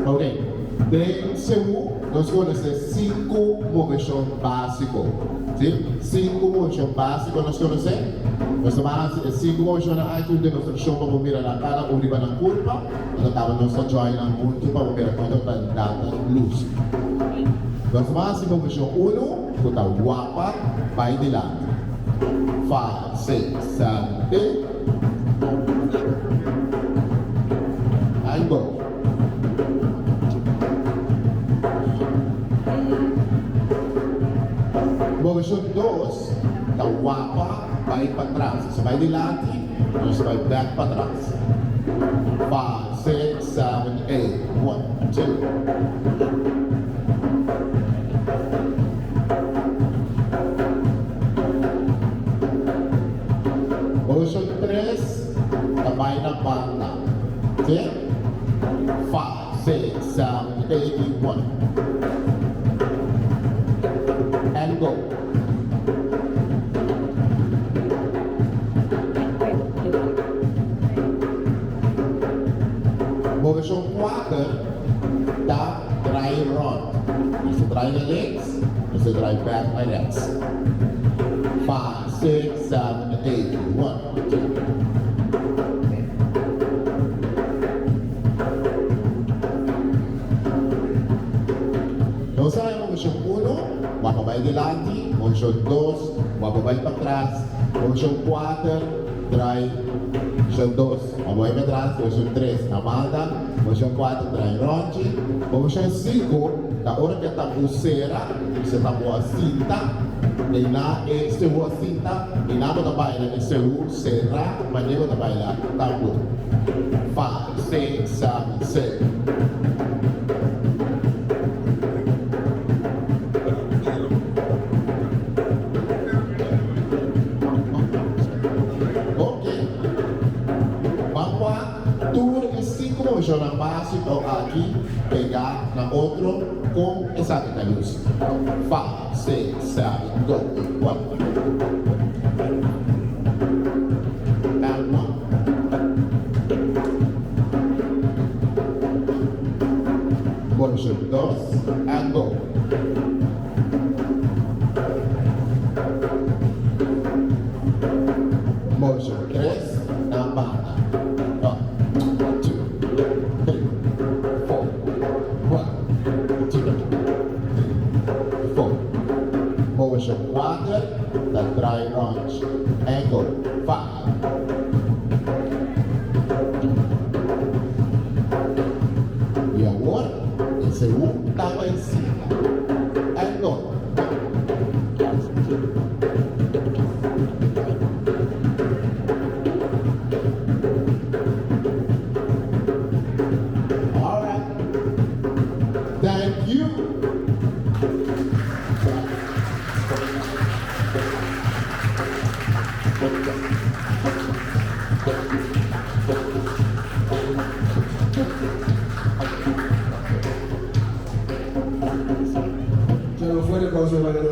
Ok, de segundo, nós vamos fazer 5 Moveshon básiko. Sim? 5 Moveshon básiko nós vamos fazer. Nós vamos 5 Moveshon na ating demonstração para bumira na cara o riba ng kurpa. Nós estamos nós join ng mundo para bumira com ito data luz. Nós vamos 5 Moveshon 1, kuta guapa, pai de lá. 5, 6, 7, 8. And go. Moveshon 2, da guapa, vai para trás. Você vai de lado, você vai back para trás. 5, 6, 7, 8. 1, 2. Moveshon 3, da vai na banda. Okay? 5, 6, 7, 8, 1. And go. Moveshon 4, da dry rod. Você dry na legs, você dry back na legs. 5, 6, 7, 8, 1, 2. Então, sa Moveshon 1, mababay delante, Moveshon 2, mababay para trás, Moveshon 4, dry, Moveshon 2, mababay para trás, Moveshon 3, na banda, Moveshon 4, dry ronchi, Moveshon 5, na hora que está pulseira, você está com a cinta, e na este a cinta, e na mo baila, e se será, mas nem mo baila, tá bom. 5, 6, 7, 6. Moveshon na básico aqui, pegar na outro com exata luz. 5, 6, 7, go, 1. And 1. Moveshon 2, and go. Moveshon 3, na banda. Moveshon 4, da dry launch. Echo 5. E agora, esse é o estava em cima. Echo. Alright. Thank you. Fuerte aplauso para el